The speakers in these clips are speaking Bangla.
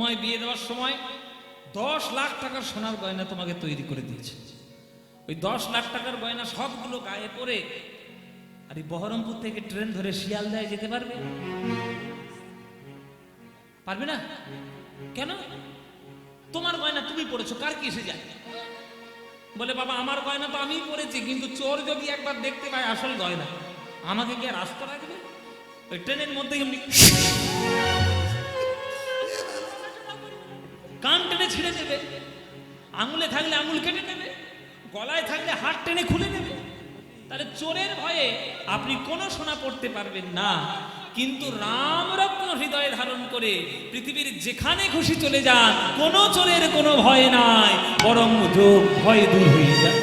সময় বিয়ে দেওয়ার সময় 10 লাখ টাকার সোনার গয়না তোমাকে তৈরি করে দিয়েছে। ওই 10 লাখ টাকার গয়না সবগুলো গায়ে পরে আর এই বহরমপুর থেকে ট্রেন ধরে শিয়ালদায় যেতে পারবে? পারবে না। কেন? তোমার গয়না তুমি পড়েছো, কার কি এসে যায়? বলে বাবা আমার গয়না তো আমিই পড়েছি, কিন্তু চোর যদি একবার দেখতে পায় আসল গয়না, আমাকে কি আর রাস্তা রাখবে? ওই ট্রেনের মধ্যে এমনি কান টেনে ছিঁড়ে দেবে, আঙুলে থাকলে আঙুল কেটে নেবে, গলায় থাকলে হাত টেনে খুলে নেবে। তাহলে চোরের ভয়ে আপনি কোনো সোনা পড়তে পারবেন না, কিন্তু রামরত্ন হৃদয়ে ধারণ করে পৃথিবীর যেখানে খুশি চলে যান, কোনো চোরের কোনো ভয় নাই, বরং ভয় দূর হয়ে যায়।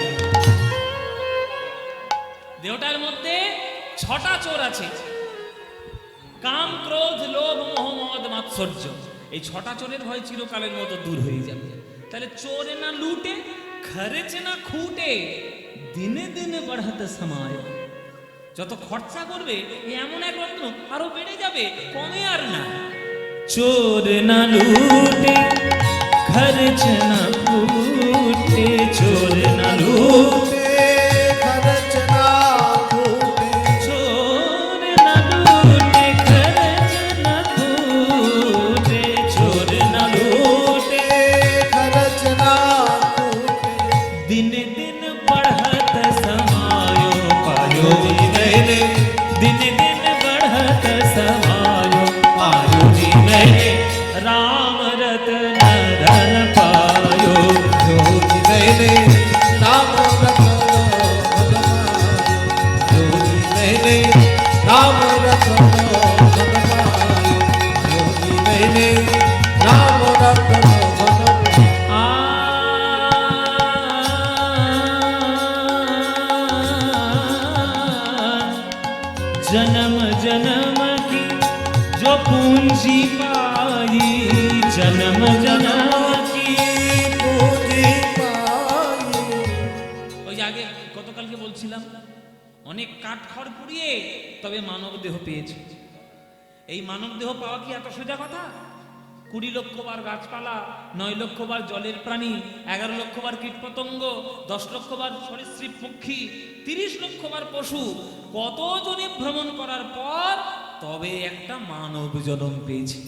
দেহটার মধ্যে 6টা চোর আছে: কাম, ক্রোধ, লোভ, মোহ, মদ, মাৎসর্য। এই 6টা চোরের ভয় চিরকালের মতো দূর হয়ে যাবে। তাহলে চোর না লুটে, খরচ না খুঁটে, দিনে দিনে বাড়াতে সময়। যত খরচা করবে এমন এক রত্ন আরো বেড়ে যাবে, কমে আর না। চোর না লুটে, খরচ না খুঁটে, চোর না লুটে, খরচ না খুঁটে, চোর না লুটে, খরচ না খুঁটে, চোর না লুটে, খরচ না খুঁটে, দিনে দিন बढ़त समायो पायो जी मैंने, दिन दिन बढ़त समायो पायो जी मैंने, राम रतन धन पायो जो जी मैंने, राम रतन धन पायो जो जी मैंने, राम रतन धन पायो जो जी मैंने, राम रतन जन्म जन्म की जो पूंजी पाई, जन्म जन्म की पूंजी पाई। ওই আগে গতকালকে বলছিলাম অনেক কাঠখড় পুড়িয়ে তবে মানব দেহ পেয়েছে। এই মানব দেহ পাওয়া কি এত সোজা কথা? 20 লক্ষ বার গাছপালা, 9 লক্ষ বার জলের প্রাণী, 11 লক্ষ বার কীটপতঙ্গ, 10 লক্ষ বার সরীসৃপ পক্ষী, 30 লক্ষ বার পশু, কত জনে ভ্রমণ করার পর তবে একটা মানব জন্ম পেয়েছে।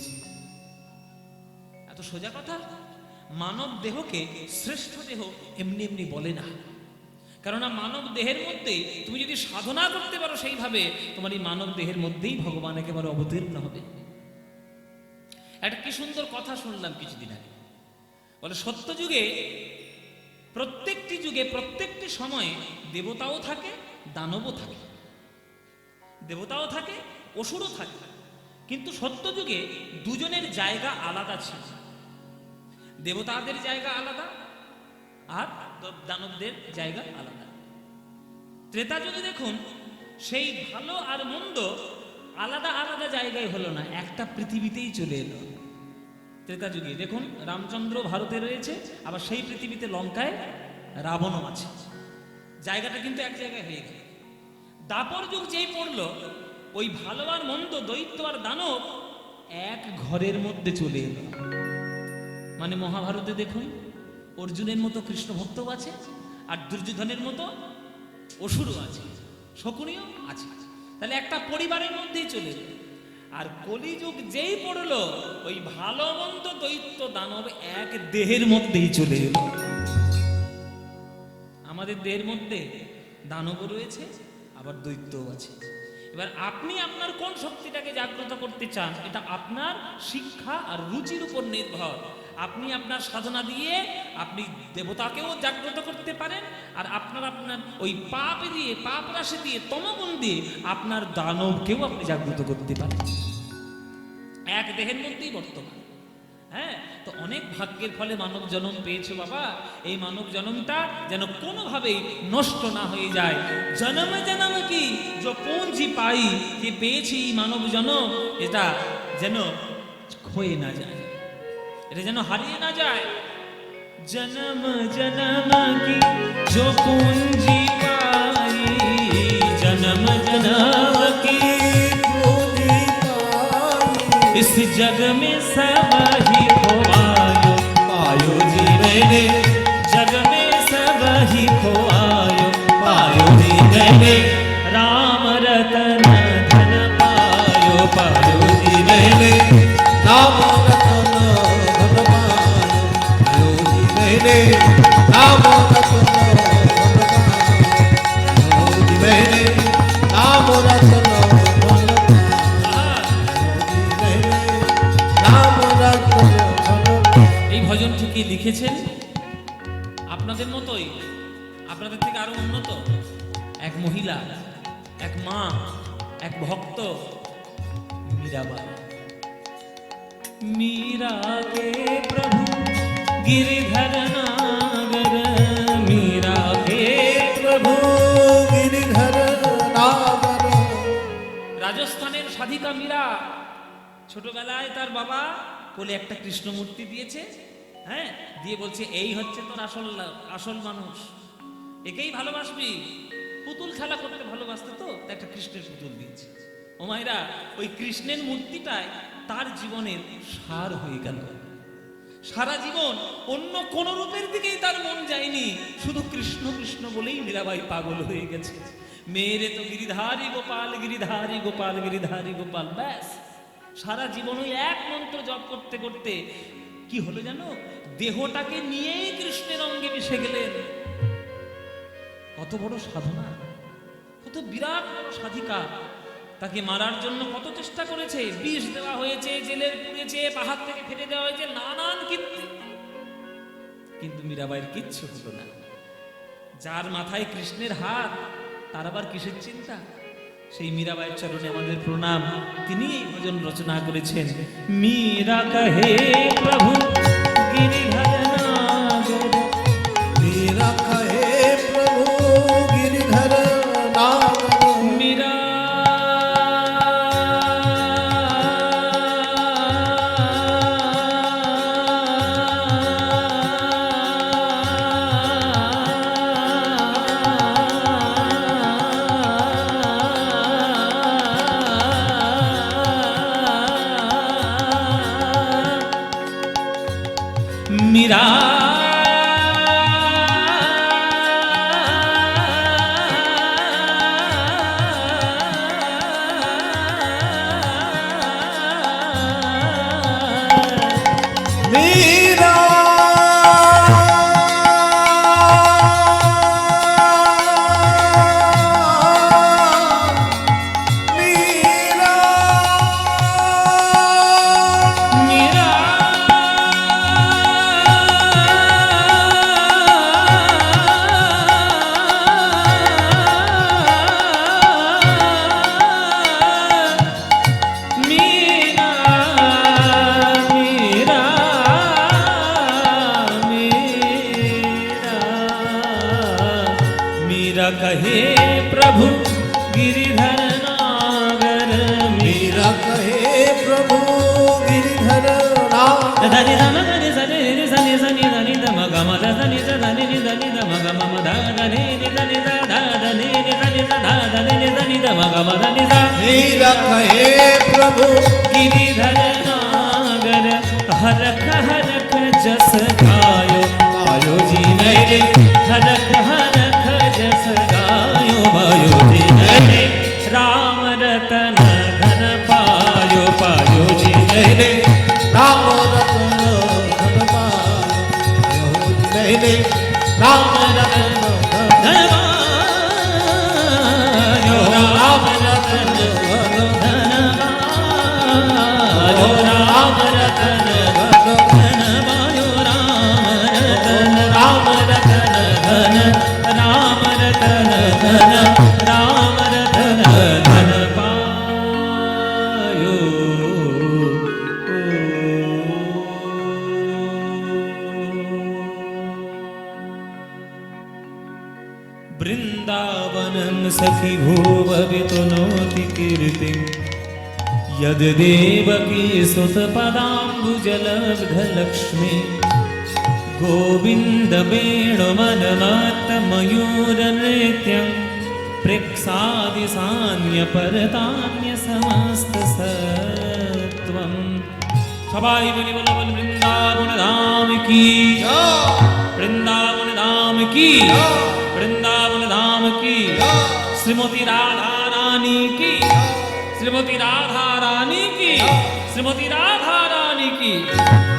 এত সোজা কথা? মানব দেহকে শ্রেষ্ঠ দেহ এমনি এমনি বলে না, কেননা মানব দেহের মধ্যে তুমি যদি সাধনা করতে পারো সেইভাবে, তোমার এই মানব দেহের মধ্যেই ভগবান একেবারে অবতীর্ণ হবে। একটা কি সুন্দর কথা শুনলাম কিছুদিন আগে। বলে সত্য যুগে, প্রত্যেকটি যুগে, প্রত্যেকটি সময়ে দেবতাও থাকে, দানবও থাকে, দেবতাও থাকে, অসুরও থাকে, কিন্তু সত্য যুগে দুজনের জায়গা আলাদা ছিল। দেবতাদের জায়গা আলাদা আর দানবদের জায়গা আলাদা। ত্রেতা যুগে দেখুন সেই ভালো আর মন্দ আলাদা আলাদা জায়গায় হলো না, একটা পৃথিবীতেই চলে এলো। ত্রেতা যুগে দেখুন রামচন্দ্র ভারতে রয়েছে, আবার সেই পৃথিবীতে লঙ্কায় রাবণও আছে, জায়গাটা কিন্তু এক জায়গায় হয়ে গেল। দাপর যুগ যেই পড়লো, ওই ভালো আর মন্দ, দৈত্য আর দানব এক ঘরের মধ্যে চলে এলো। মানে মহাভারতে দেখুন অর্জুনের মতো কৃষ্ণ ভক্তও আছে, আর দুর্যোধনের মতো অসুরও আছে, শকুনিও আছে। তাহলে একটা পরিবারের মধ্যেই চলে এলো। আর কলিযুগ যেই পড়লো, ওই ভালো মন্দ, দৈত্য দানব এক দেহের মধ্যেই চলে এলো। আমাদের দেহের মধ্যে দানবও রয়েছে, আবার দৈত্যও আছে। এবার আপনি আপনার কোন শক্তিটাকে জাগ্রত করতে চান, এটা আপনার শিক্ষা আর রুচির উপর নির্ভর। আপনি আপনার সাধনা দিয়ে আপনি দেবতাকেও জাগ্রত করতে পারেন, আর আপনার ওই পাপ দিয়ে, পাপ রাশি দিয়ে, তমগুণ দিয়ে আপনার দানবকেও আপনি জাগ্রত করতে পারেন, এক দেহের মধ্যেই বর্তমান। হ্যাঁ, তো অনেক ভাগ্যের ফলে মানব জন্ম পেয়েছো বাবা। এই মানব জন্মটা যেন কোনোভাবেই নষ্ট না হয়ে যায়। জন্ম জন্ম কি যে পুঁজি পাই, যে পেয়েছি মানব জন্ম, এটা যেন ক্ষয়ে না যায়, এটা যেন হারিয়ে না যায়। জন্ম জন্ম কি जो पूंजी पाई, जन्म जन्म की पूंजी पाई, इस जग में सब ही हो मैंने नाम रत्न मैंने नाम रत्न नाम रत्न। এই ভজনটি কি লিখেছেন? আপনাদের মতোই, আপনাদের থেকে আরো উন্নত এক মহিলা, এক মা, এক ভক্ত, मीराबाई। मीरा के प्रभु गिरिधर नागर, मीरा के प्रभु गिरिधर नागर। রাজস্থানের সাধিকা মীরা ছোটবেলায় তার বাবা কোলে একটা কৃষ্ণ মূর্তি দিয়েছে, হ্যাঁ, দিয়ে বলছে এই হচ্ছে তোর আসল মানুষ, একেই ভালোবাসবি। পুতুল খেলা করতে ভালোবাসতে তো, তাই একটা কৃষ্ণের পুতুল দিয়েছে। ও মায়েরা, ওই কৃষ্ণের মূর্তিটায় তার জীবনের সার হয়ে গেল। সারা জীবন অন্য কোন রূপের দিকেই তার মন যায়নি, শুধু কৃষ্ণ কৃষ্ণ বলেই মীরাবাই পাগল হয়ে গেছে। মেরে তো গিরিধারী গোপাল, গিরিধারী গোপাল, গিরিধারী গোপাল, ব্যাস সারা জীবন ওই এক মন্ত্র জপ করতে করতে কি হলো জানো, দেহটাকে নিয়েই কৃষ্ণের অঙ্গে মিশে গেলেন। কত বড় সাধনা, কত বিরাট বড় সাধিকা। তাকে মারার জন্য কত চেষ্টা করেছে, বিষ দেওয়া হয়েছে, জেলের পুড়েছে, পাহাড় থেকে ফেলে দেওয়া হয়েছে, নানান কীর্তি, কিন্তু মীরাবাইয়ের কিচ্ছু হলো না। যার মাথায় কৃষ্ণের হাত, তার আবার কিসের চিন্তা? সেই মীরাবাইয়ের চরণে আমাদের প্রণাম। তিনি এই ভজন রচনা করেছেন। মীরা কহে প্রভু গিরিধর নাগর, मीरा कहे प्रभु गिरिधर नागर। মীরা মীরা मीरा मीरा মীরা মীরা মীরা মীরা মীরা কহে প্রভু गिरिधर नागर। मीरा कहे प्रभु गिरिधर नागर। धनि धम धनि सनि नि सनि सनि धनि धम गम धनि ध धनि नि धनि धम गम म ध धनि नि धनि ध ध धनि नि धनि ध ध धनि नि धनि धम गम धनि ध। मीरा कहे प्रभु गिरिधर नागर, हरख हरख जस गायो आयो जी मेरे, हरख हरख जस गायो आयो जी मेरे, राम रतन धन पायो पायो जी मेरे, राम रतन धन पायो मैंने राम रतन धन पायो, राम रतन धन पायो, राम रतन धन पायो, राम रतन धन, राम रतन धन, राम रतन धन पायो। वृंदावनं सखी भूववितनोति कीर्तिं, यद देवकी सुतपदाम्बुजलब्धलक्ष्मी, गोविन्द वेणुमननाट्तमयूरनृत्यं, प्रेक्षादिसान्यपरतान्यसमस्तसत्त्वं। সবাই বলি বলো বল বৃন্দাবন ধাম কি, বৃন্দাবন ধাম কি, বৃন্দাবন ধাম কি, শ্রীমতী রাধা রানী কি, শ্রীমতী রাধা রানী কি, শ্রীমতী রাধা রানী কি।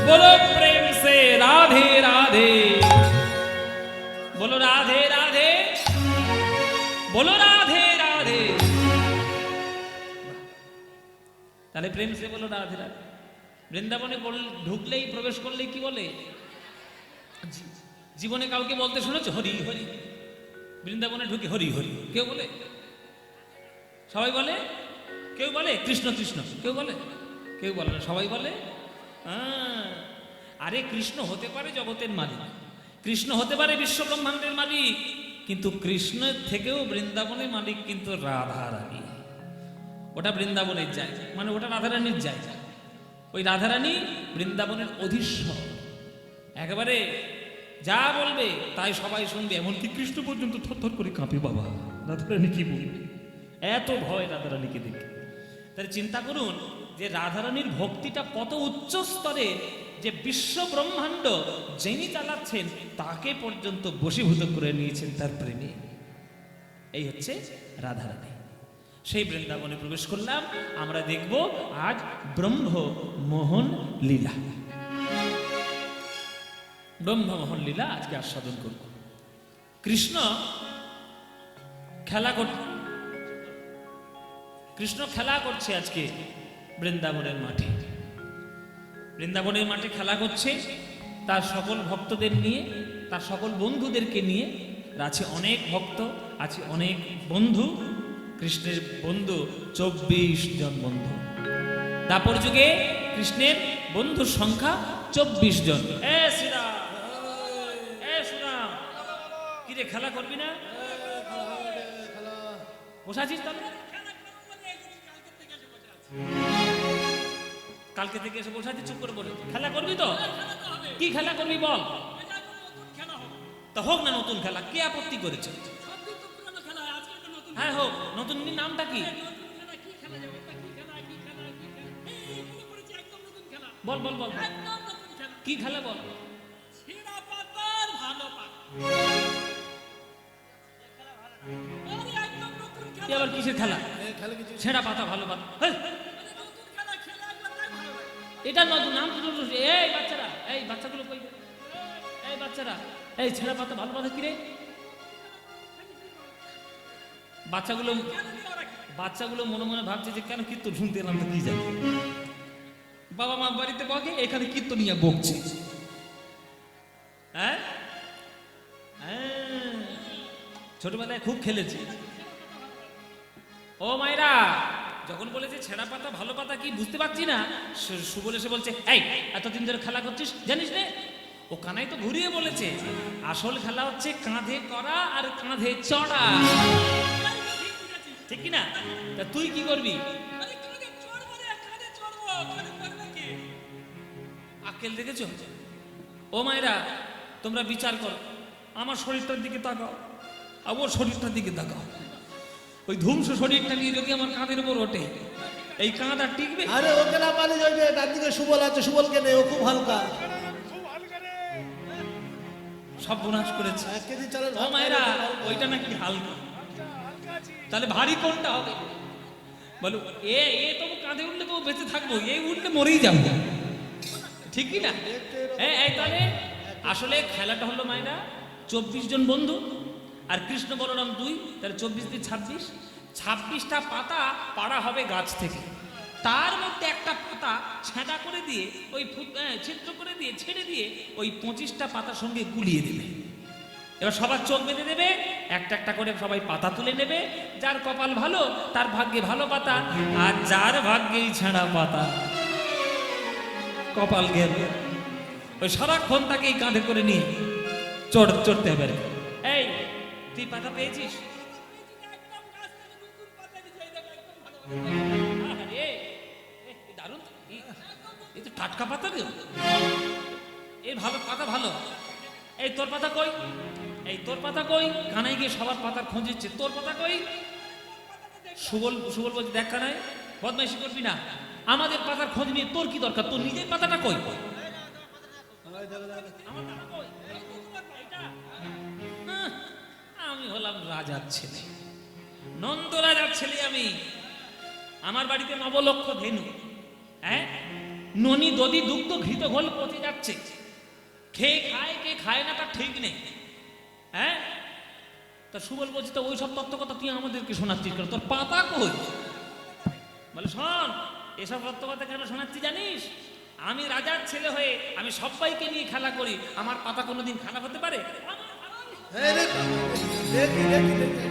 बोलो प्रेम से राधे राधे। বলো রাধে রাধে, বলো রাধে রাধে। তাহলে প্রেম সে বলো রাধে রাধে। বৃন্দাবনে ঢুকলেই প্রবেশ করলেই কি বলে? জীবনে কাউকে বলতে শুনেছো হরি হরি? বৃন্দাবনে ঢুকে হরি হরি কেউ বলে? সবাই বলে? কেউ বলে কৃষ্ণ কৃষ্ণ? কেউ বলে? কেউ বলে না, সবাই বলে আরে কৃষ্ণ হতে পারে জগতের মালিক, কৃষ্ণ হতে পারে বিশ্ব ব্রহ্মাণ্ডের মালিক, কিন্তু কৃষ্ণের থেকেও বৃন্দাবনের মালিক কিন্তু রাধারানী। ওটা বৃন্দাবনের জায়গা, মানে ওটা রাধারানীর জায়গা। ওই রাধারানী বৃন্দাবনের অধীশ্বর, একেবারে যা বলবে তাই সবাই শুনবে, এমনকি কৃষ্ণ পর্যন্ত থরথর করে কাঁপে। বাবা রাধারানী কি বলবে, এত ভয় রাধারানীকে দেখে। তাহলে চিন্তা করুন যে রাধারানীর ভক্তিটা কত উচ্চ স্তরে, যে বিশ্ব ব্রহ্মাণ্ড যিনি চালাচ্ছেন তাকে পর্যন্ত বশীভূত করে নিয়েছেন তার প্রেমে। এই হচ্ছে রাধারানী। সেই বৃন্দাবনে প্রবেশ করলাম, আমরা দেখব আজ ব্রহ্মমোহন লীলা। ব্রহ্মমোহন লীলা আজকে আস্বাদন করব। কৃষ্ণ খেলা করছে আজকে বৃন্দাবনের মাঠে। বৃন্দাবনের মাঠে খেলা করছে তার সকল ভক্তদের নিয়ে, তার সকল বন্ধুদেরকে নিয়ে। আছে অনেক ভক্ত, আছে অনেক বন্ধু। কৃষ্ণের বন্ধু 24 জন বন্ধু। দাপর যুগে কৃষ্ণের বন্ধুর সংখ্যা 24 জন। এ শ্রীরাম, এ শ্রীরাম, কিরে খেলা করবি না? বসাছিস তাহলে? কালকে থেকে এসে বসে আছিস, চুপ করে বলে খেলা করবি তো? কি খেলা করবি বল? তা হোক না নতুন খেলা, কে আপত্তি করেছে? হ্যাঁ হোক, নতুন নামটা কি? বল বল বল, কি খেলা বল? আবার কিসের খেলা? ছেঁড়া পাতা ভালো পাতা, এটা নতুন নাম। এই বাচ্চারা, এই বাচ্চাগুলো কই? এই বাচ্চারা, এই ছেঁড়া পাতা ভালো পাতা কি রে? বাচ্চাগুলো মনে মনে ভাবছে যে কেন কীর্তন শুনতে এলাম, তো কি জানি। বাবা মা বাড়িতে বকে, এখানে কীর্তন নিয়ে বকছে। হ্যাঁ, ছোটবেলায় খুব খেলেছি। ও মায়েরা, যখন বলেছে ছেঁড়া পাতা ভালো পাতা কি বুঝতে পারছি না, সুবল এসে বলছে এই এতদিন ধরে খেলা করছিস জানিস রে? ও কানাই তো ঘুরিয়ে বলেছে আসল খেলা হচ্ছে কাঁধে করা আর কাঁধে চড়া, ঠিক কি না? তা তুই কি করবি? আক্কেল দেখেছ? ও মায়েরা, তোমরা বিচার করো, আমার শরীরটার দিকে তাকাও আর ওর শরীরটার দিকে তাকাও। ওই ধ্বংস শরীরটা নিয়ে যদি আমার কাঁধের উপর ওঠে, এই কাঁধ আর টিকবে? আরে ওকে না পানি যাবে, তার দিকে সুবল আছে, সুবলকে নেই, ও খুব হালকা। সব বোনাস করেছে। 1 কেজি চালের ও মায়েরা, ওইটা নাকি হালকা, তাহলে ভারী কোনটা হবে বলো? তবু কাঁধে উঠলে তো বেঁচে থাকবো, এই উঠলে মরেই যাবো, ঠিক কি না? তাহলে আসলে খেলাটা হলো মায়েরা 24 জন বন্ধু আর কৃষ্ণ বলরাম 2, তাহলে 24 দিয়ে 26টা পাতা পাড়া হবে গাছ থেকে। তার মধ্যে একটা পাতা ছেঁড়া করে দিয়ে, ওই ছিদ্র করে দিয়ে ছেড়ে দিয়ে ওই 25টা পাতার সঙ্গে গুলিয়ে দেবে। এবার সবার চোখ বেঁধে দেবে, একটা একটা করে সবাই পাতা তুলে নেবে। যার কপাল ভালো তার ভাগ্যে ভালো পাতা, আর যার ভাগ্যেই ছেঁড়া পাতা, কপাল গেল। ওই সারাক্ষণ তাকে কাঁধে করে নিয়ে চড়তে হবে। এই তুই পাতা পেয়েছিস? দারুণ, এই তো টাটকা পাতা রে, এই ভালো পাতা ভালো। এই তোর পাতা কই? এই তোর পাতা কই? কানাই গিয়ে সবার পাতার খোঁজ দিচ্ছে, তোর পাতা কই? সুবল বলছে দেখ কানাই, বদমাইশি করবি না, আমাদের পাতার খোঁজ নিয়ে তোর কি দরকার? তোর নিজের পাতাটা কই? আমি হলাম রাজার ছেলে, নন্দ রাজার ছেলে আমি। আমার বাড়িতে 9 লক্ষ ধেনু, ননি দধি দুগ্ধ ঘৃত ঘোল পচে যাচ্ছে। খেয়ে খায় কে খায় না তার ঠিক নেই। হ্যাঁ, তা সুবল বলছি তো ওই সব তত্ত্ব কথা তুই আমাদেরকে শোনাচ্ছিস কেন? তোর পাতা কই? বলে শোন, এসব তত্ত্ব কথা কেন শোনাচ্ছি জানিস? আমি রাজার ছেলে হয়ে আমি সবাইকে নিয়ে খেলা করি, আমার পাতা কোনোদিন খারাপ হতে পারে? এই রে বাবা, দেখি দেখি দেখি।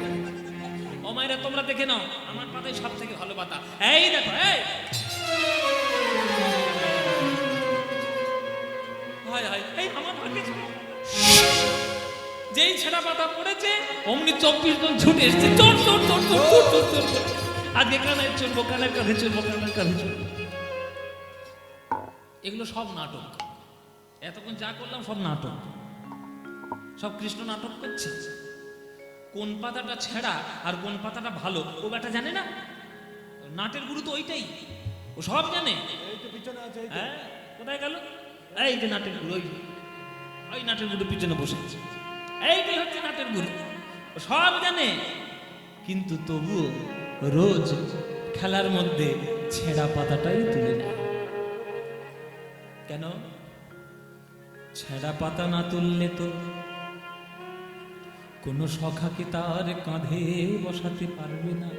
ও মায়েরা তোমরা দেখে নাও, আমার পাতাই সব থেকে ভালো পাতা। এই দেখো, এই হায় হায়, এই আমার ভাগ্যে ছিল। যেই ছেঁড়া পাতা পড়েছে অমনি 24 জন ছুটে এসছে, চোর চোর চোর চোর চোর চোর চোর চোর। আজকে কানের চলবো, কানের কাঁধে চলবো, কানের কাঁধে চলবো। এগুলো সব নাটক। এতক্ষণ যা করলাম সব নাটক, সব কৃষ্ণ নাটক করছে। কোন পাতাটা ছেঁড়া আর কোন পাতাটা ভালো ও ব্যাটা জানে না? নাটের গুরু তো ওইটাই, ও সব জানে। এই তো পিছনে আছে, এই তো। হ্যাঁ, কোথায় গেল? এই যে নাটের গুরু, ওই নাটের গুরু পিছনে বসে আছে। এইটাই হচ্ছে নাটের গুরু, ও সব জানে। কিন্তু তবুও রোজ খেলার মধ্যে ছেঁড়া পাতাটাই তুলে নেয়। কেন? ছেঁড়া পাতা না তুললে তো কোনো সখাকে তার কাঁধে বসাতে পারবে না,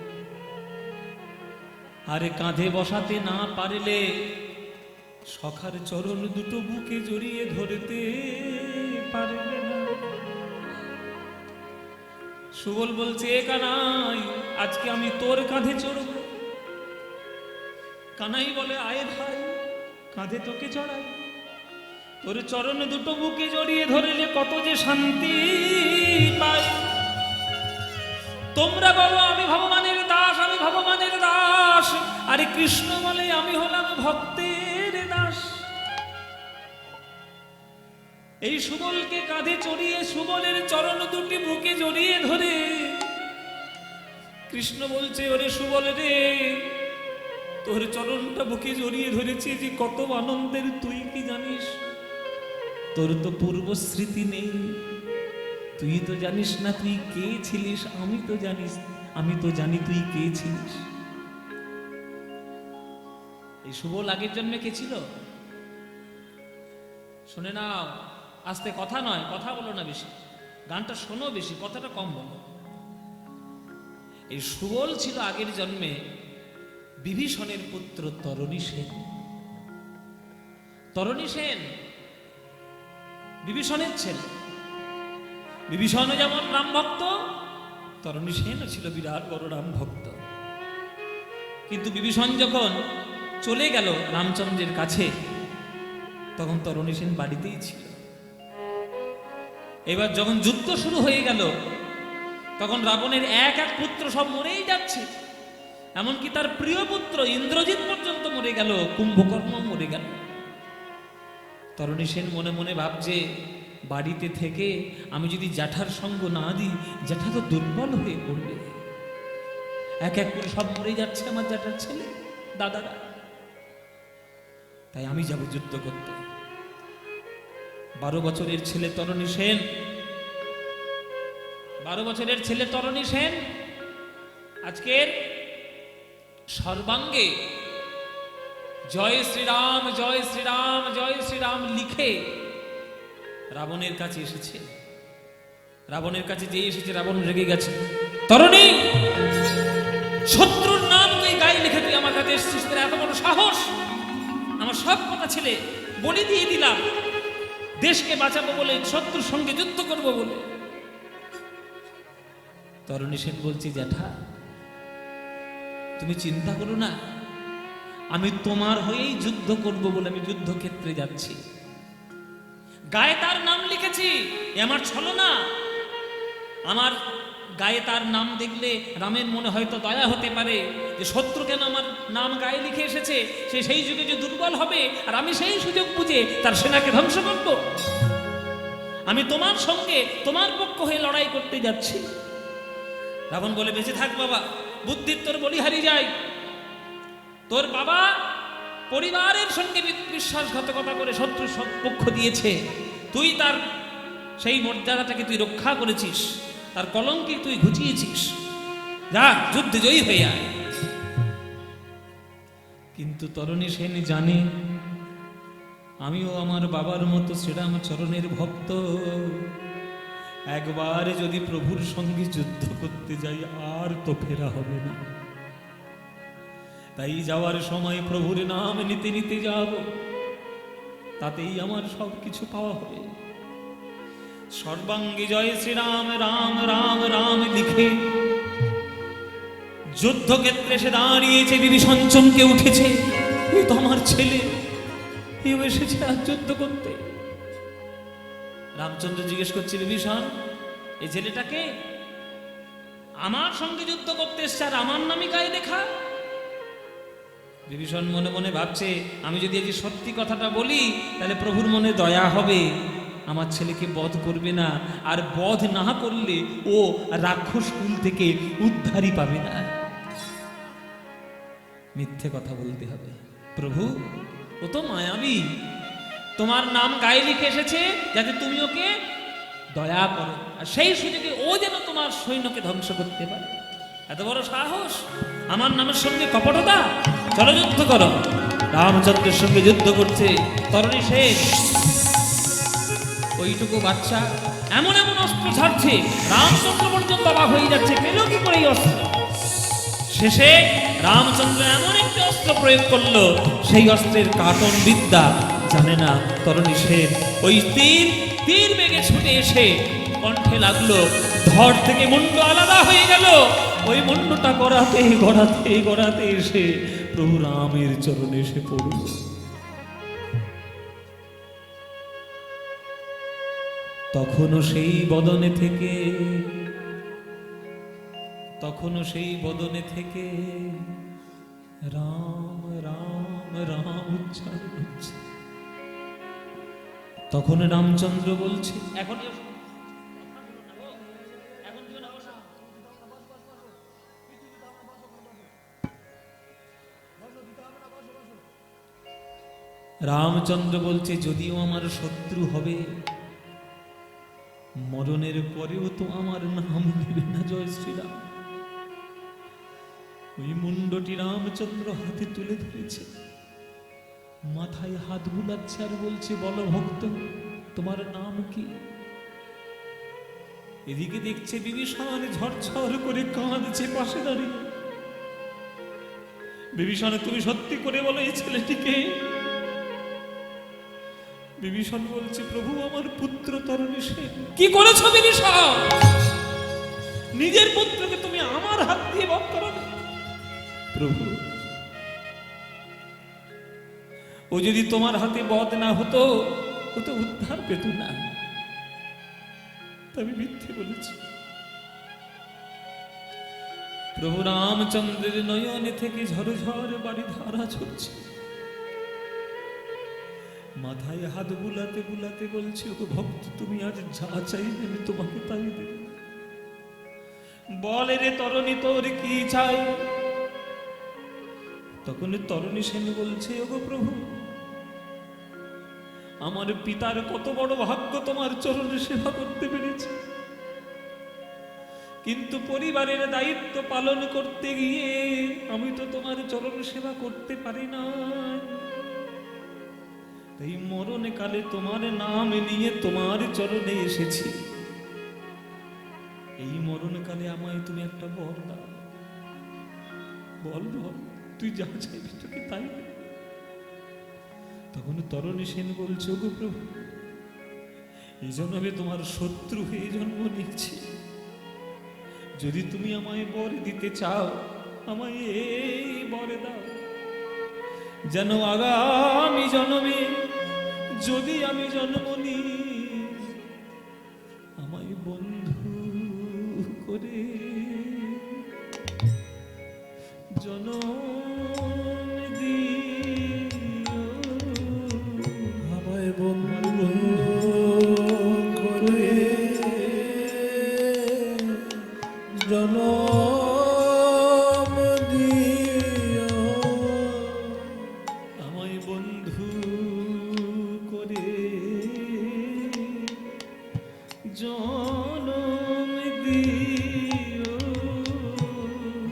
আরে কাঁধে বসাতে না পারলে সখার চরণ দুটো বুকে জড়িয়ে ধরতে পারবে না। সুবল বলছে, এ কানাই, আজকে আমি তোর কাঁধে চড়ব। কানাই বলে, আয় ভাই, কাঁধে তোকে চড়াই। তোর চরণ দুটো বুকে জড়িয়ে ধরলে কত যে শান্তি পাই। তোমরা বলো আমি ভগবানের দাস, আমি ভগবানের দাস, আরে কৃষ্ণ বলে আমি হলাম ভক্তের দাস। এই সুবলকে কাঁধে চড়িয়ে সুবলের চরণ দুটি বুকে জড়িয়ে ধরে কৃষ্ণ বলছে, ওরে সুবল রে, তোর চরণটা বুকে জড়িয়ে ধরেছি যে কত আনন্দের, তুই কি জানিস? তোর তো পূর্ব স্মৃতি নেই, তুই তো জানিস না তুই কে ছিলিস। আমি তো জানিস, আমি তো জানি তুই কে ছিলিস। এই সুবল আগের জন্মে কে ছিল? শুনে নাও, আস্তে, কথা নয়, কথা বলো না বেশি, গানটা শোনো বেশি, কথাটা কম বলো। এই সুবল ছিল আগের জন্মে বিভীষণের পুত্র তরণী সেন। তরণী সেন বিভীষণের ছেলে। বিভীষণও যেমন রাম ভক্ত, তরণী সেনও ছিল বিরাট বড় রাম ভক্ত। কিন্তু বিভীষণ যখন চলে গেল রামচন্দ্রের কাছে, তখন তরণী সেন বাড়িতেই ছিল। এবার যখন যুদ্ধ শুরু হয়ে গেল, তখন রাবণের এক এক পুত্র সব মরেই যাচ্ছে। এমনকি তার প্রিয় পুত্র ইন্দ্রজিৎ পর্যন্ত মরে গেল, কুম্ভকর্ণ মরে গেল। তরণী সেন মনে মনে ভাবছে, বাড়িতে থেকে আমি যদি জ্যাঠার সঙ্গ না দিই, জ্যাঠা তো দুর্বল হয়ে পড়বে। এক এক করে সব মরে যাচ্ছে আমার জ্যাঠার ছেলে, দাদারা, তাই আমি যাব যুদ্ধ করতে। 12 বছরের ছেলে তরণী সেন, 12 বছরের ছেলে তরণী সেন আজকের সর্বাঙ্গে জয় শ্রীরাম, জয় শ্রীরাম, জয় শ্রীরাম লিখে রাবণের কাছে এসেছে। রাবণের কাছে যে এসেছে, রাবণ রেগে গেছে। তরণী, শত্রুর নাম তুই গায়ে লিখে তুই আমার কাছে এসেছিস, তোর এত বড় সাহস! আমার সব কথা ছেলে বলি দিয়ে দিলাম, দেশকে বাঁচাবো বলে, শত্রুর সঙ্গে যুদ্ধ করবো বলে। তরণী সেন বলছি, জ্যাঠা তুমি চিন্তা করো না, আমি তোমার হয়েই যুদ্ধ করব বলে আমি যুদ্ধক্ষেত্রে যাচ্ছি। গায়ে তার নাম লিখেছি, আমার ছলনা। আমার গায়ে তার নাম দেখলে রামের মনে হয়তো দয়া হতে পারে যে শত্রু কেন আমার নাম গায়ে লিখে এসেছে, সে সেই যুগে যে দুর্বল হবে, আর আমি সেই সুযোগ বুঝে তার সেনাকে ধ্বংস করব। আমি তোমার সঙ্গে তোমার পক্ষ হয়ে লড়াই করতে যাচ্ছি। রাবণ বলে, বেঁচে থাক বাবা, বুদ্ধির তোর বলিহারি যায়। তোর বাবা পরিবারের সঙ্গে বিশ্বাসঘাতকতা করে শত্রুর পক্ষ দিয়েছে, তুই তার সেই মর্যাদাটাকে তুই রক্ষা করেছিস, তার কলঙ্কে তুই ঘুচিয়েছিস, যা যুদ্ধে জয়ী হয়ে আয়। কিন্তু তরণী সেন জানে, আমিও আমার বাবার মতো শ্রীরামচরণের ভক্ত, একবার যদি প্রভুর সঙ্গে যুদ্ধ করতে যাই আর তো ফেরা হবে না। তাই যাওয়ার সময় প্রভুর নাম নিতে নিতে যাব, তাতেই আমার সব কিছু পাওয়া হবে। সর্বাঙ্গে জয় শ্রীরাম, রাম রাম রাম লিখে যুদ্ধক্ষেত্রে সে দাঁড়িয়েছে। বিভীষণ চমকে উঠেছে, এ তো আমার ছেলে, এও এসেছে আর যুদ্ধ করতে। রামচন্দ্র জিজ্ঞেস করছে, বিভীষণ এই ছেলেটাকে আমার সঙ্গে যুদ্ধ করতে এসছে আর আমার নামই গায়ে লেখা। বিভীষণ মনে মনে ভাবছে, আমি যদি এই সত্যি কথাটা বলি তাহলে প্রভুর মনে দয়া হবে, আমার ছেলেকে বধ করবে না, আর বধ না করলে ও রাক্ষস কুল থেকে উদ্ধারই পাবে না। মিথ্যে কথা বলতে হবে, প্রভু ও তো মায়াবী, তোমার নাম গায়ে লিখে এসেছে যাতে তুমি ওকে দয়া করো, আর সেই সুযোগে ও যেন তোমার সৈন্যকে ধ্বংস করতে পারে। এত বড় সাহস আমার নামের সঙ্গে কপটতা, চলো যুদ্ধ করো। রামচন্দ্রের সঙ্গে যুদ্ধ করছে তরণী শেষ, ওইটুকু বাচ্চা এমন এমন অস্ত্র ছাড়ছে, রামচন্দ্র পর্যন্ত অবাক হয়ে যাচ্ছে, পেল কি করে এই অস্ত্র। শেষে রামচন্দ্র এমন একটি অস্ত্র প্রয়োগ করলো, সেই অস্ত্রের কাটন বিদ্যা জানে না তরণী সেন। ওই তীর বেগে ছুটে এসে কণ্ঠে লাগলো, ধর থেকে মুন্ড আলাদা হয়ে গেল। ওই মুন্ডটা গড়াতে গড়াতে গড়াতে এসে প্রভু রামের চরণে এসে পড়ল। তখনও সেই বদনে থেকে রাম রাম রাম উচ্চারণ হচ্ছে। তখন রামচন্দ্র বলছে, এখন রামচন্দ্র বলছে, যদিও আমার শত্রু হবে, মরণের পরেও তো আমার নাম নেবে না জয় শ্রীরাম। ওই মুন্ডটি রামচন্দ্র হাতে তুলে ধরেছে, মাথায় হাত বুলাচ্ছে আর বলছে, বলো ভক্ত তোমার নাম কি? এদিকে দেখছে বিভীষণ ঝরঝর করে কাঁদছে পাশে দাঁড়িয়ে। বিভীষণ তুমি সত্যি করে বলো এই ছেলেটিকে। বিভীষণ বলছে, প্রভু আমার পুত্র তরণী সেন। কি করেছ বিভীষণ? নিজের পুত্রকে তুমি আমার হাত দিয়ে বধ করাবে? প্রভু ও যদি তোমার হাতে বধ না হতো, ও তো উদ্ধার পেত না। আমি মিথ্যে বলেছি। প্রভু রামচন্দ্রের নয়নে থেকে ঝরঝর বাড়ি ধারা ছুটছে, মাথায় হাত বুলাতে বুলাতে বলছে, ও ভক্ত তুমি আজ যা চাইবে আমি তোমাকে তাই দেব। বলে রে তরণী তোর কি চাই? তখন তরণী সেন বলছে, ওগো প্রভু আমার পিতার কত বড় ভাগ্য তোমার চরণে সেবা করতে পেরেছে, কিন্তু পরিবারের দায়িত্ব পালন করতে গিয়ে আমি তো তোমার চরণ সেবা করতে পারি না। তাই মরণে কালে তোমার নাম নিয়ে তোমার চরণে এসেছি। এই মরণকালে আমায় তুমি একটা বর দাও। বল বল, তুই যা চাইবি তোকে তাই। তখন তরণী সেন বলছে, ওগো প্রভু এই জন্মে তোমার শত্রু হয়ে জন্ম নিচ্ছি, যদি তুমি আমায় বর দিতে চাও আমায় এই বর দাও, যেন আগামী জন্মে যদি আমি জন্ম নিই আমায় বন্ধু করে জন্ম দিও, আমায় বন্ধু করে জনম দিও, আমায় বন্ধু করে জনম দিও,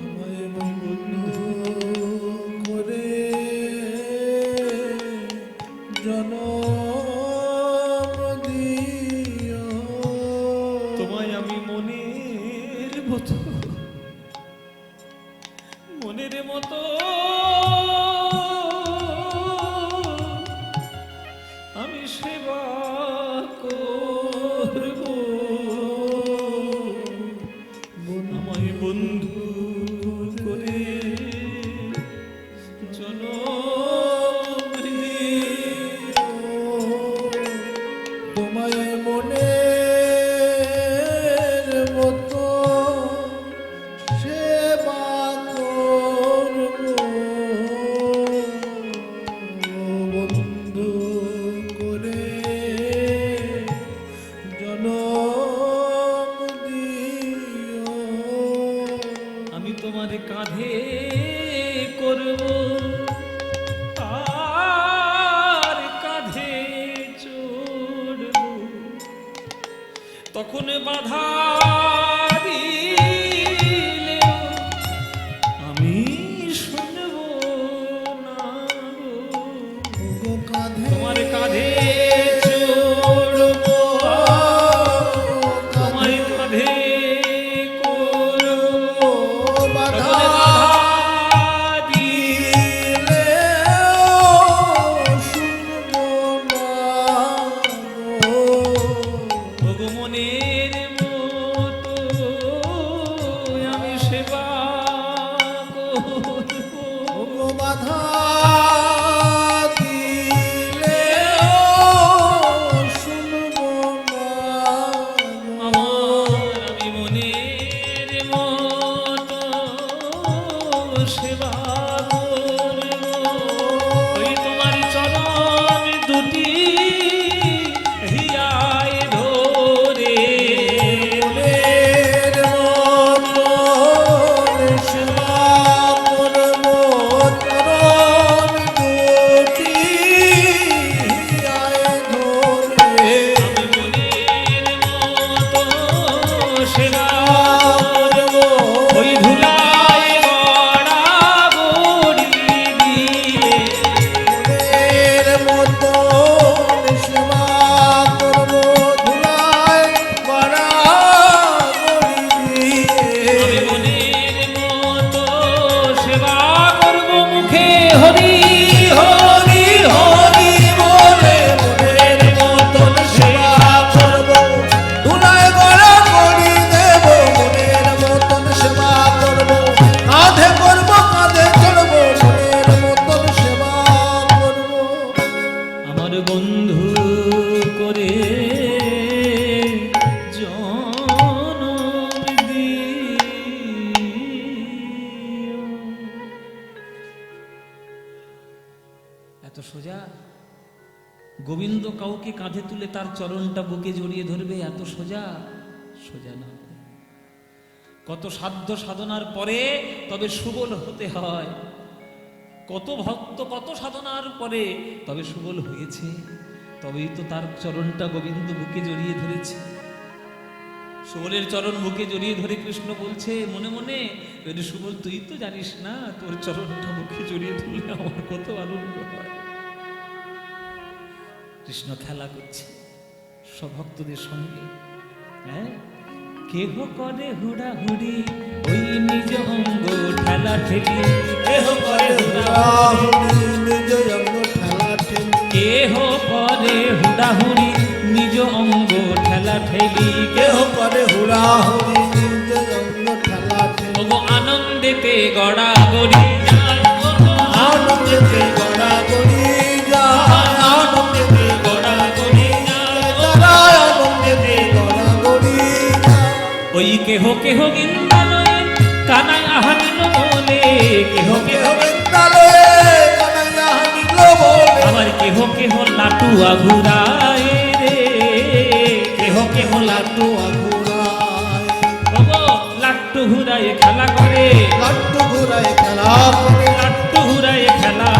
আমায় বন্ধু করব, আমায় বন্ধু করে জনম দিও। তোমায় মনের মতো সেবা করব, বন্ধু করে জনম দিও। আমি তোমার কাঁধে করব, তার কাঁধে চড়ব, তখন বাধা দিলে আমি শুনব না গো। গো কাঁধে তোমার কাঁধে চড়ব, তোমার কাঁধে করব, বাধা তখন বাধা দিলে শুনবো না গো। ওগো মনের মতো আমি সেবা করব, গো বাধা দিলে শুনবো না গো। আমি মনের মতো সেবা করব, ওই তোমার চরণ দুটি হিয়ায় ধরে, মনের মতো সেবা করব, চরণ দুটি আয় ধরে। আমি মনের মতো সেবা করব, ওই ধুলায় গড়াগড়ি দিলে মনের মতো সেবা করব, ধুলায় গড়াগড়ি দিয়ে। আমি মনের মতো সেবা করব, মুখে হরি হরি হরি বলে মনের মতন সেবা করব, ধুলায় গড়াগড়ি দেব, মনের মতন সেবা করব, কাঁধে করব কাঁধে চড়ব, মনের মতন সেবা করব। আমার বন্ধু করে জনম দিও। এত সোজা গোবিন্দ কাউকে কাঁধে তুলে তার চরণটা বুকে জড়িয়ে ধরবে, এত সোজা? সোজা না। কত সাধ্য সাধনার পরে তবে সুবল হতে হয়। কত ভক্ত কত সাধনার পরে তবে সুবল হয়েছে, তবেই তো তার চরণটা গোবিন্দ বুকে জড়িয়ে ধরেছে। সুবলের চরণ বুকে জড়িয়ে ধরে কৃষ্ণ বলছে মনে মনে, বলে, সুবল তুই তো জানিস না তোর চরণটা বুকে জড়িয়ে ধরলে আমার কত আনন্দ হয়। কৃষ্ণ খেলা করছে সব ভক্তদের সঙ্গে। হ্যাঁ, কেহ করে হুড়াহুড়ি ওই নিজ অঙ্গ ঠেলা ঠেলি, কেহ করে হুড়াহুড়ি, নিজ অঙ্গ ঠেলা ঠেলি, কেহ করে হুড়াহুড়ি নিজ অঙ্গ ঠেলা ঠেলি, কেহ করে হুড়াহুড়ি, নিজ অঙ্গ ঠেলা ঠেলি। ওগো আনন্দেতে গড়াগড়ি যায়, ওগো আনন্দেতে গড়াগড়ি যায়, আনন্দেতে গড়াগড়ি যায়, তারায় আনন্দেতে গড়াগড়ি যায়। ওই কেহ কেহ গিন্দালয়ে কানায় আহানিল বলে, কেহ কেহ কেহ বিদ্যালয়ে কানাইয়া হানিল বলে, আবার কেহ কেহ লাটুয়া ঘুরায় রে, কেহ কেহ লাট্টু ঘুরায়, ওগো লাট্টু ঘুরায় খেলা করে, লাট্টু ঘুরায় খেলা করে, লাট্টু ঘুরায় খেলা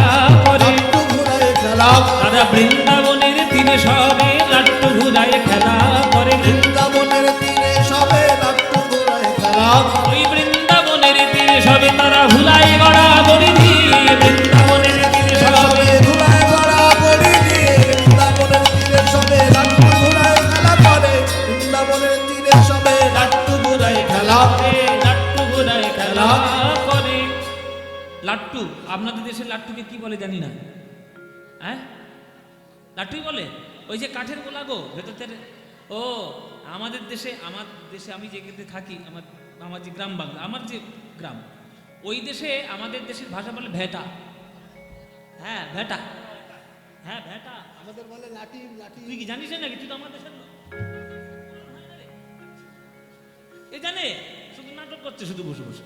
করে। লাট্টু ঘুরায় খেলা করে। তারা বৃন্দাবনের তীরে সবে লাট্টু ঘুরায় খেলা করে, বৃন্দাবনের তীরে সবে লাট্টু ঘুরায় খেলা করে। ওই বৃন্দাবনের তীরে সবে তারা ভুলাই গড়া বলি দিয়ে, বৃন্দাবনের তীরে সবে সবে ধুলায় গড়াগড়ি দিয়ে, বৃন্দাবনের তীরে সবে লাট্টু ঘুরায় খেলা করে। বৃন্দাবনের তীরে সবে লাট্টু ঘুরায় খেলা করে। লাট্টু ঘুরায় খেলা করে। লাট্টু, আপনাদের দেশের লাট্টুকে কি বলে জানি না, হ্যাঁ লাট্টুই বলে। ওই যে কাঠের গোলা গো ভেতর। ও আমার দেশে আমি যেখানে থাকি, আমার যে গ্রাম বাংলা, আমার যে গ্রাম, ওই দেশে আমাদের দেশের ভাষা বলে ভেটা। হ্যাঁ ভেটা, হ্যাঁ ভেটা। আমাদের বলে লাঠি। লাঠি তুই কি জানিস নাকি? তুই তো আমার দেশের লোক। এ জানে, শুধু নাটক করছে, শুধু বসে বসে।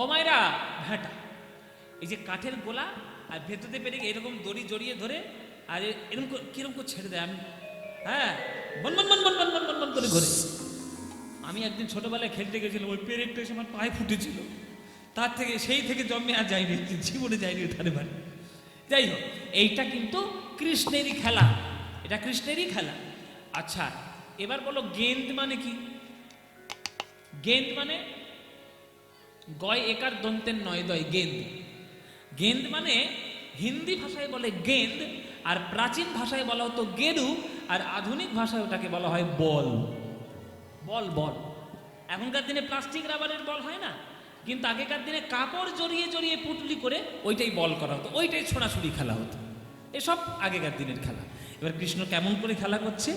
ও মায়েরা, ভেটা। এই যে কাঠের গোলা, আর ভেতরে পেরে এরকম দড়ি জড়িয়ে ধরে, আর এরকম কিরকম করে ছেড়ে দেয়। আমি হ্যাঁ বন বন বন বন বন বন বন বন করে ঘরে। আমি একদিন ছোটবেলায় খেলতে গেছিলাম, ওই পেরেকটা এসে আমার পায়ে ফুটেছিল। তার থেকে সেই থেকে জন্মে আর যাইনি, জীবনে যাইনি ধারে বাড়ি। যাই হোক, এইটা কিন্তু কৃষ্ণেরই খেলা, এটা কৃষ্ণেরই খেলা। আচ্ছা এবার বলো গেন্দ মানে কি? গেন্দ মানে গয় একার দন্তের নয় দয়, গেন্দ। গেন্দ মানে হিন্দি ভাষায় বলে গেন্দ, আর প্রাচীন ভাষায় বলা হতো গেরু, আর আধুনিক ভাষায় ওটাকে বলা হয় বল। বল বল। এখনকার দিনে প্লাস্টিক রাবারের বল হয় না, কিন্তু আগেকার দিনে কাপড় জড়িয়ে জড়িয়ে পুটলি করে ওইটাই বল করা হতো, ওইটাই ছোড়াছুড়ি খেলা হতো। এসব আগেকার দিনের খেলা। এবার কৃষ্ণ কেমন করে খেলা করছে,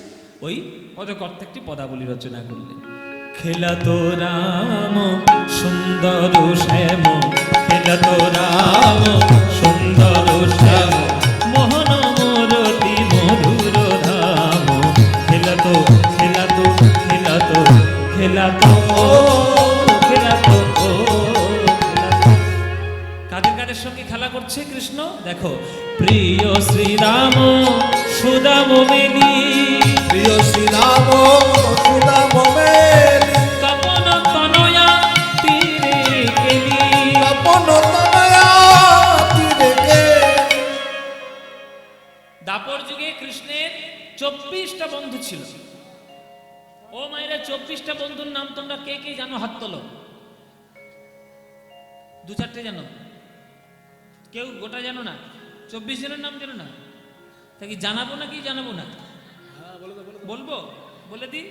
ওই পদকর্তা একটি পদাবলী রচনা করলেন। খেলা তো রাম সুন্দর শ্যাম, খেলা তো রাম সুন্দর শ্যাম, মোহন মোরতি মধুর ধাম, খেলা তো খেলা তো খেলা তো খেলা তো খেলা তো। কাদের কাদের সঙ্গে খেলা করছে কৃষ্ণ দেখো। প্রিয় শ্রীরাম সুদাম মেলি, প্রিয় শ্রীরাম সুদাম মেলি, তপন তনয়া তীরে গেলি, তপন তনয়া তীরে গেলি। দাপর যুগে কৃষ্ণের 24টা বন্ধু ছিল। ও মায়েরা, 24টা বন্ধুর নাম তোমরা কে কে জানো? হাত তোলো। 2-4টে জানো? কেউ গোটা জানো না? 24 জনের নাম জানো না? তা কি জানাবো না কি জানাবো না? বলবো, বলে দি,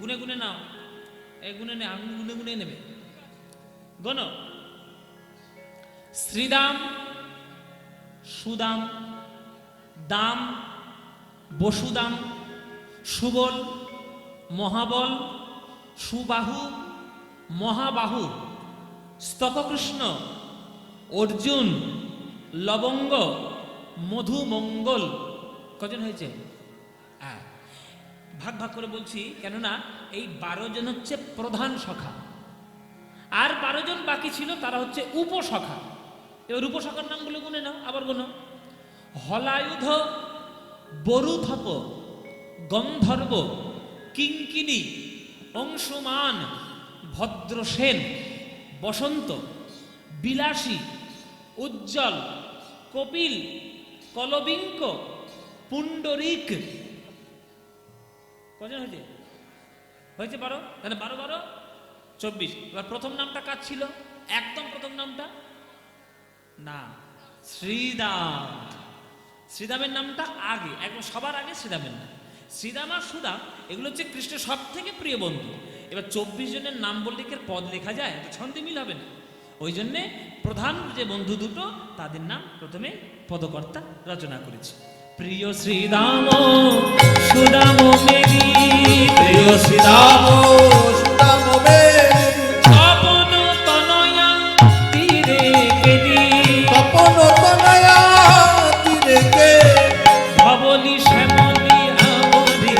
গুনে গুনে নাও। এই গুনে নে, আমি গুনে গুনে নেবে। গণ। শ্রীদাম, সুদাম, দাম, বসুদাম, সুবল, মহাবল, সুবাহু, মহাবাহু, স্তককৃষ্ণ, অর্জুন, লবঙ্গ, মধুমঙ্গল। কজন হয়েছে? ভাগ ভাগ করে বলছি, কেননা এই 12 জন হচ্ছে প্রধান সখা, আর 12 জন বাকি ছিল, তারা হচ্ছে উপসখা। এবার উপসখার নামগুলো গুনে নাও, আবার গুনো। হলায়ুধ, বরুথপ, গন্ধর্ব, কিঙ্কিনি, অংশুমান, ভদ্রসেন, বসন্ত, বিলাসী, উজ্জ্বল, কপিল, কলবিঙ্ক, পুণ্ডরিক। কজন হয়েছে? হয়েছে 12। তাহলে 12 12 24। এবার প্রথম নামটা কার ছিল? একদম প্রথম নামটা না, শ্রীদাম। শ্রীদামের নামটা আগে, একদম সবার আগে শ্রীদামের নাম। শ্রীদাম আর সুদাম এগুলো হচ্ছে কৃষ্ণের সব থেকে প্রিয় বন্ধু। এবার 24 জনের নাম বললে কি পদ লেখা যায়? ছন্দে মিল হবে না। ওই জন্যে প্রধান যে বন্ধু দুটো, তাদের নাম প্রথমে পদকর্তা রচনা করেছে। প্রিয় শ্রীরাম সুদাম মেলি, প্রিয় শ্রীরাম সুদাম মেলি, তপন তনয়া তীরে গেলি, তপন তনয়া তীরে গেলি, ধবলি শ্যামলি আবরি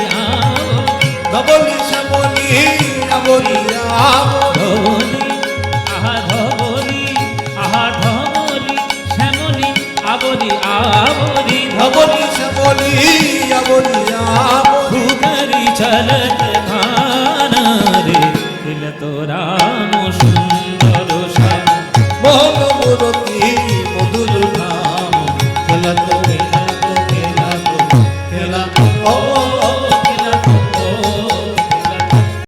ধবলি শ্যামলি আবরি ধবলি আহা ধবলি আহা ধবলি শ্যামলি আবরি আবরি ধবলি শ্যামলি আবরি ভুগরি চলত ভান রে, খেল তোরা